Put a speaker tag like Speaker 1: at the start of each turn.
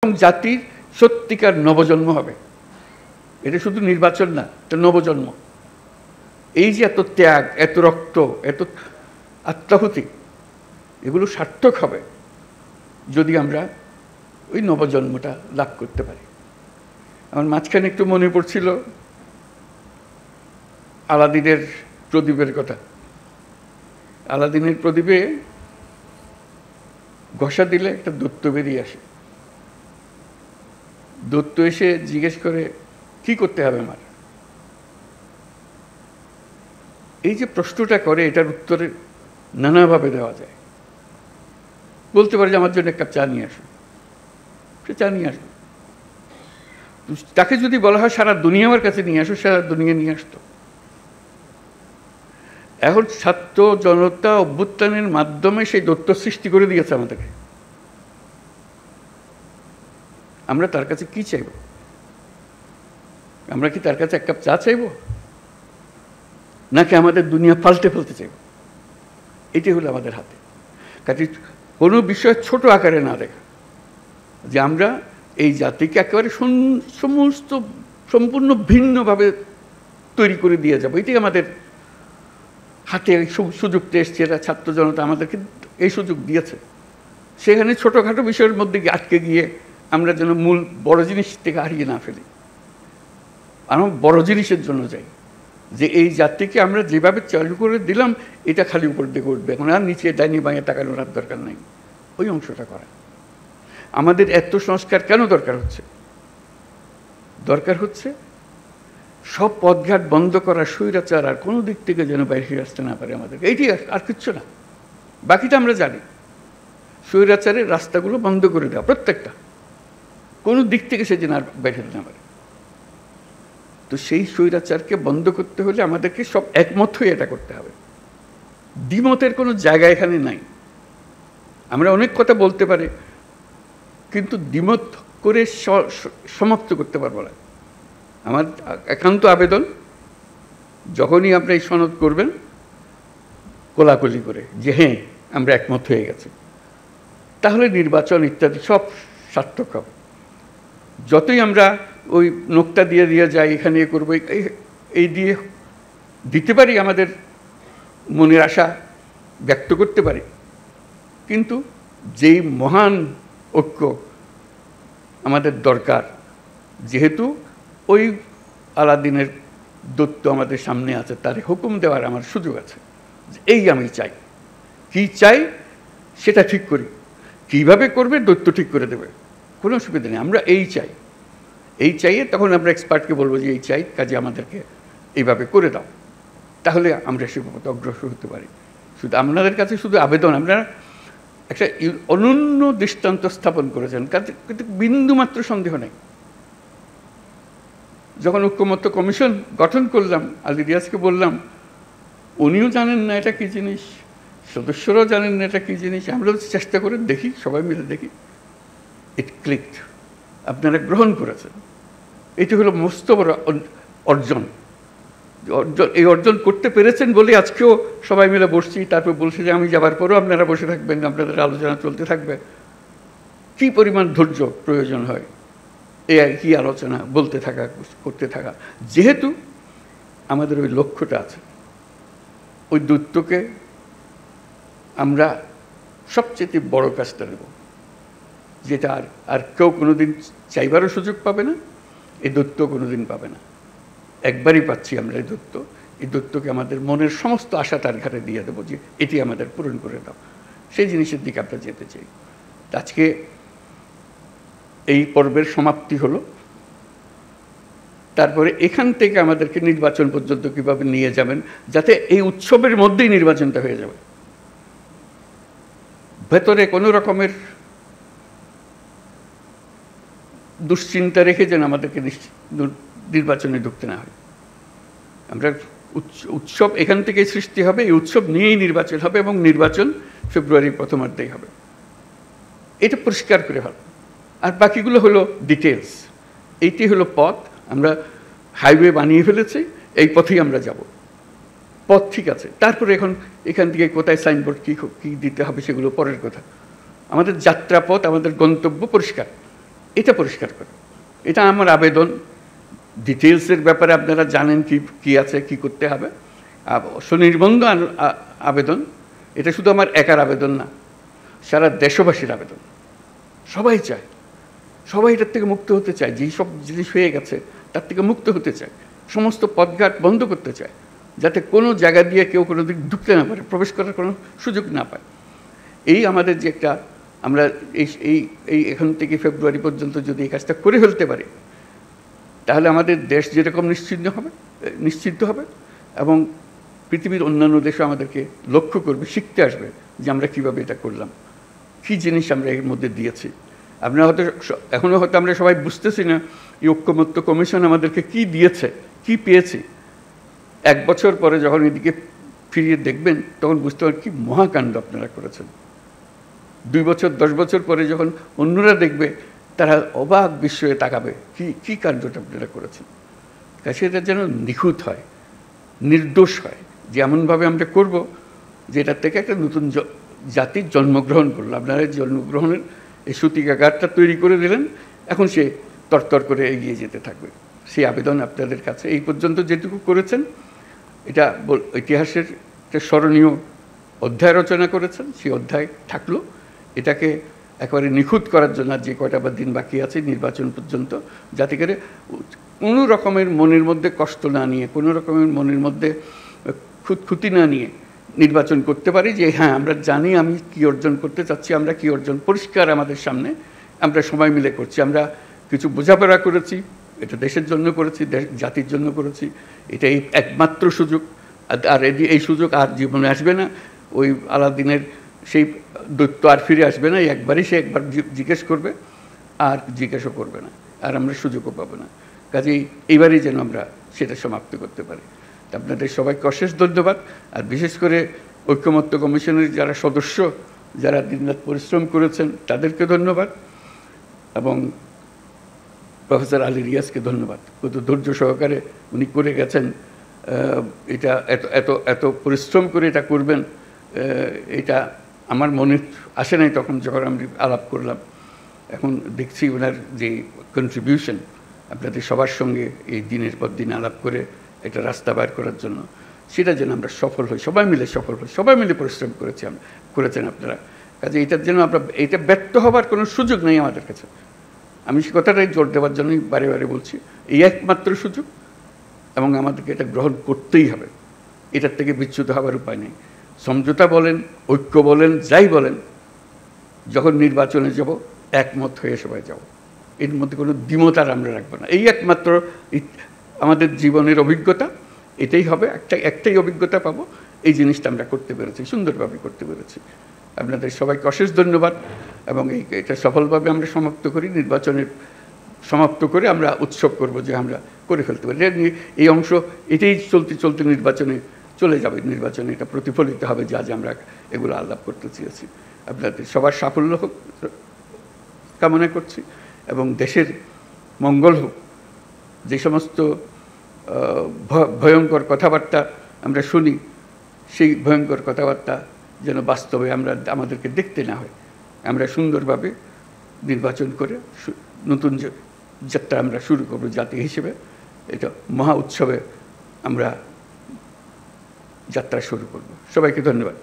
Speaker 1: এবং জাতির সত্যিকার নবজন্ম হবে। এটা শুধু নির্বাচন না, এটা নবজন্ম। এই যে এত ত্যাগ, এত রক্ত, এত আত্মাহুতি, এগুলো সার্থক হবে যদি আমরা ওই নবজন্মটা লাভ করতে পারি। আমার মাঝখানে একটু মনে পড়ছিল আলাদিনের প্রদীপের কথা। আলাদিনের প্রদীপে ঘষা দিলে একটা দৈত্য বেরিয়ে আসে। দৈত্য এসে জিজ্ঞেস করে, কি করতে হবে আমার? এই যে প্রশ্নটা করে, এটার উত্তরে নানাভাবে দেওয়া যায়। বলতে পারে যে আমার জন্য এক কাপ চা নিয়ে আসো, সে চা নিয়ে আসবে। তাকে যদি বলা হয় সারা দুনিয়া আমার কাছে নিয়ে আসো, সারা দুনিয়া নিয়ে আসতো। এখন ছাত্র জনতা অভ্যুত্থানের মাধ্যমে সেই দৈত্য সৃষ্টি করে দিয়েছে আমাদেরকে। আমরা তার কাছে কি চাইব? আমরা কি তার কাছে এক কাপ চা চাইব, নাকি আমাদের দুনিয়া পাল্টে ফেলতে চাইব? এটি হলো আমাদের হাতে। কাজে কোনো বিষয় ছোট আকারে না দেখা, যে আমরা এই জাতিকে একেবারে সমস্ত সম্পূর্ণ ভিন্নভাবে তৈরি করে দিয়ে যাব, এটি আমাদের হাতে সুযোগটা এসছে। এরা ছাত্র জনতা আমাদেরকে এই সুযোগ দিয়েছে। সেখানে ছোটোখাটো বিষয়ের মধ্যে আটকে গিয়ে আমরা যেন মূল বড় জিনিস থেকে হারিয়ে না ফেলি। আমরা বড় জিনিসের জন্য যাই, যে এই জাতিকে আমরা যেভাবে চালু করে দিলাম, এটা খালি উপর দিকে উঠবে, এখন আর নিচে ডাইনি বাঁয়ে তাকানোর আর দরকার নেই। ওই অংশটা করা। আমাদের এত সংস্কার কেন দরকার হচ্ছে? দরকার হচ্ছে সব পথঘাট বন্ধ করা, স্বৈরাচার আর কোনো দিক থেকে যেন বাইরে আসতে না পারে আমাদেরকে। এইটি আর কিচ্ছু না, বাকিটা আমরা জানি। স্বৈরাচারের রাস্তাগুলো বন্ধ করে দেওয়া, প্রত্যেকটা, কোনো দিক থেকে সে যেন আর বাইরে না পারে। তো সেই স্বৈরাচারকে বন্ধ করতে হলে আমাদেরকে সব একমত হয়ে এটা করতে হবে। দ্বিমতের কোনো জায়গা এখানে নাই। আমরা অনেক কথা বলতে পারি, কিন্তু দ্বিমত করে সমাপ্ত করতে পারবো না। আমার একান্ত আবেদন, যখনই আপনি এই সনদ করবেন, কোলাকুলি করে যে হ্যাঁ আমরা একমত হয়ে গেছি, তাহলে নির্বাচন ইত্যাদি সব সার্থক হবে। যতই আমরা ওই নোকটা দিয়ে দিয়ে যাই, এখানে এ করবো, এই দিয়ে দিতে পারি, আমাদের মনের আশা ব্যক্ত করতে পারি, কিন্তু যেই মহান ঐক্য আমাদের দরকার, যেহেতু ওই আলাদিনের দৈত্য আমাদের সামনে আছে, তার হুকুম দেওয়ার আমার সুযোগ আছে। এই আমি চাই, কি চাই সেটা ঠিক করি, কিভাবে করবে দৈত্য ঠিক করে দেবে, কোনো অসুবিধা নেই। আমরা এই চাই, এই চাইয়ে তখন আমরা এক্সপার্টকে বলবো যে এই চাই, কাজে আমাদেরকে এইভাবে করে দাও, তাহলে আমরা সে পথে অগ্রসর হতে পারি। শুধু আপনাদের কাছে শুধু আবেদন, আপনারা একটা অনন্য দৃষ্টান্ত স্থাপন করেছেন, কাজে কিন্তু বিন্দুমাত্র সন্দেহ নেই। যখন ঐক্যমত্য কমিশন গঠন করলাম, আলী রিয়াজকে বললাম, উনিও জানেন না এটা কী জিনিস, সদস্যরাও জানেন না এটা কী জিনিস, আমরা চেষ্টা করে দেখি, সবাই মিলে দেখি, ইট ক্লিকড। আপনারা গ্রহণ করেছেন, এটি হলো মস্ত বড় অর্জন। এই অর্জন করতে পেরেছেন বলে আজকেও সবাই মিলে বসছি। তারপর বলছি যে আমি যাবার পরেও আপনারা বসে থাকবেন, আপনাদের আলোচনা চলতে থাকবে। কী পরিমাণ ধৈর্য প্রয়োজন হয় এই কি আলোচনা বলতে থাকা, করতে থাকা, যেহেতু আমাদের ওই লক্ষ্যটা আছে। ওই দৈত্যকে আমরা সবচেয়ে বড় কাজটা নেব, যেটা আর কেউ কোনোদিন চাইবারও সুযোগ পাবে না, এই দৈত্য কোনোদিন পাবে না। একবারই পাচ্ছি আমরা এই দৈত্য। এই দৈত্যকে আমাদের মনের সমস্ত আশা তার ঘাটে দিয়ে দেবো, যে এটি আমাদের পূরণ করে দাও। সেই জিনিসের দিকে আমরা যেতে চাই। আজকে এই পর্বের সমাপ্তি হলো। তারপরে এখান থেকে আমাদেরকে নির্বাচন পর্যন্ত কীভাবে নিয়ে যাবেন, যাতে এই উৎসবের মধ্যেই নির্বাচনটা হয়ে যাবে, ভেতরে কোনো রকমের দুশ্চিন্তা রেখে যেন আমাদেরকে নির্বাচনে ঢুকতে না হয়। আমরা উৎসব এখান থেকেই সৃষ্টি হবে, এই উৎসব নিয়েই নির্বাচন হবে, এবং নির্বাচন ফেব্রুয়ারির প্রথমার্ধেই হবে। এটা পরিষ্কার করে হবে। আর বাকিগুলো হলো ডিটেলস। এইটি হলো পথ। আমরা হাইওয়ে বানিয়ে ফেলেছি, এই পথেই আমরা যাব। পথ ঠিক আছে, তারপরে এখন এখান থেকে কোথায় সাইনবোর্ড কী দিতে হবে সেগুলো পরের কথা। আমাদের যাত্রাপথ, আমাদের গন্তব্য পরিষ্কার। এটা পরিষ্কার করে, এটা আমার আবেদন। ডিটেলসের ব্যাপারে আপনারা জানেন কি আছে, কি করতে হবে। সুনির্বন্ধ আবেদন, এটা শুধু আমার একার আবেদন না, সারা দেশবাসীর আবেদন। সবাই চায়, সবাই এটার থেকে মুক্ত হতে চায়, যেই সব জিনিস হয়ে গেছে তার থেকে মুক্ত হতে চায়। সমস্ত পথঘাট বন্ধ করতে চায়, যাতে কোনো জায়গা দিয়ে কেউ কোনো দিক ঢুকতে না পারে, প্রবেশ করার কোনো সুযোগ না পায়। এই আমাদের যে একটা, আমরা এই এখন থেকে ফেব্রুয়ারি পর্যন্ত যদি এই কাজটা করে ফেলতে পারি, তাহলে আমাদের দেশ যেরকম নিশ্চিন্ত হবে এবং পৃথিবীর অন্যান্য দেশও আমাদেরকে লক্ষ্য করবে, শিখতে আসবে যে আমরা কীভাবে এটা করলাম, কী জিনিস আমরা এর মধ্যে দিয়েছি। আপনারা হয়তো এখনও হয়তো আমরা সবাই বুঝতেছি না এই ঐক্যমত্য কমিশন আমাদেরকে কি দিয়েছে, কি পেয়েছি। 1 বছর পরে যখন এদিকে ফিরিয়ে দেখবেন তখন বুঝতে পারবেন কি মহাকাণ্ড আপনারা করেছেন। 2 বছর 10 বছর পরে যখন অন্যরা দেখবে, তারা অবাক বিস্ময়ে তাকাবে কি কাণ্ডটা আপনারা করেছেন। কাছে এটা যেন নিখুঁত হয়, নির্দোষ হয়, যে এমনভাবে আমরা করব যে এটার থেকে একটা নতুন জাতির জন্মগ্রহণ করলো। আপনারা জন্মগ্রহণের এই সূতিকাগারটা তৈরি করে দিলেন, এখন সে তরতর করে এগিয়ে যেতে থাকবে। সেই আবেদন আপনাদের কাছে। এই পর্যন্ত যেটুকু করেছেন, এটা ইতিহাসের একটা স্মরণীয় অধ্যায় রচনা করেছেন, সেই অধ্যায় থাকলো। এটাকে একেবারে নিখুঁত করার জন্য যে কয়টা বা দিন বাকি আছে নির্বাচন পর্যন্ত, যাতে করে কোনো রকমের মনের মধ্যে কষ্ট না নিয়ে, কোনো রকমের মনের মধ্যে খুঁতখুঁতি না নিয়ে নির্বাচন করতে পারি, যে হ্যাঁ আমরা জানি আমি কি অর্জন করতে চাচ্ছি, আমরা কি অর্জন পরিষ্কার আমাদের সামনে, আমরা সবাই মিলে করছি। আমরা কিছু বোঝাপড়া করেছি, এটা দেশের জন্য করেছি, জাতির জন্য করেছি। এটাই একমাত্র সুযোগ, আর এই সুযোগ আর জীবনে আসবে না। ওই আলাদিনের সেই দৈত্য আর ফিরে আসবে না। একবারই সে একবার জিজ্ঞেস করবে, আর জিজ্ঞাসা করবে না, আর আমরা সুযোগও পাবো না। কাজেই এইবারই যেন আমরা সেটা সমাপ্ত করতে পারি। আপনাদের সবাইকে অশেষ ধন্যবাদ। আর বিশেষ করে ঐক্যমত্য কমিশনের যারা সদস্য, যারা দিনরাত পরিশ্রম করেছেন, তাদেরকে ধন্যবাদ। এবং প্রফেসর আলী রিয়াজকে ধন্যবাদ। কত ধৈর্য সহকারে উনি করে গেছেন। এটা এত পরিশ্রম করে এটা করবেন, এটা আমার মনে আসে নাই তখন যখন আমি আলাপ করলাম। এখন দেখছি ওনার যে কন্ট্রিবিউশন আপনাদের সবার সঙ্গে এই দিনের পর দিন আলাপ করে একটা রাস্তা বার করার জন্য, সেটা যেন আমরা সফল হই, সবাই মিলে সফল হই। সবাই মিলে পরিশ্রম করেছেন আপনারা। কাজে এটার জন্য আমরা এটা ব্যর্থ হবার কোনো সুযোগ নেই আমাদের কাছে। আমি সে কথাটাই জোর দেওয়ার জন্যই বারে বারে বলছি, এই একমাত্র সুযোগ, এবং আমাদেরকে এটা গ্রহণ করতেই হবে। এটার থেকে বিচ্যুত হওয়ার উপায় নেই। সমঝোতা বলেন, ঐক্য বলেন, যাই বলেন, যখন নির্বাচনে যাব একমত হয়ে সবাই যাব। এর মধ্যে কোনো দ্বিমত আর আমরা রাখবো না। এই একমাত্র আমাদের জীবনের অভিজ্ঞতা, এটাই হবে। একটাই অভিজ্ঞতা পাবো। এই জিনিসটা আমরা করতে পেরেছি, সুন্দরভাবে করতে পেরেছি। আপনাদের সবাইকে অশেষ ধন্যবাদ। এবং এটা সফলভাবে আমরা সমাপ্ত করি। নির্বাচনের সমাপ্ত করে আমরা উৎসব করব যে আমরা করে ফেলতে পারি। এই অংশ এটাই চলতে নির্বাচনে চলে যাবে। নির্বাচনে এটা প্রতিফলিত হবে যা আমরা এগুলো আলাপ করতে চেয়েছি। আপনাদের সবার সাফল্য হোক কামনা করছি, এবং দেশের মঙ্গল হোক। যে সমস্ত ভয়ঙ্কর কথাবার্তা আমরা শুনি, সেই ভয়ঙ্কর কথাবার্তা যেন বাস্তবে আমাদেরকে দেখতে না হয়। আমরা সুন্দরভাবে নির্বাচন করে নতুন যাত্রা আমরা শুরু করব জাতি হিসেবে। এটা মহা উৎসবে আমরা যাত্রা শুরু করব। সবাইকে ধন্যবাদ।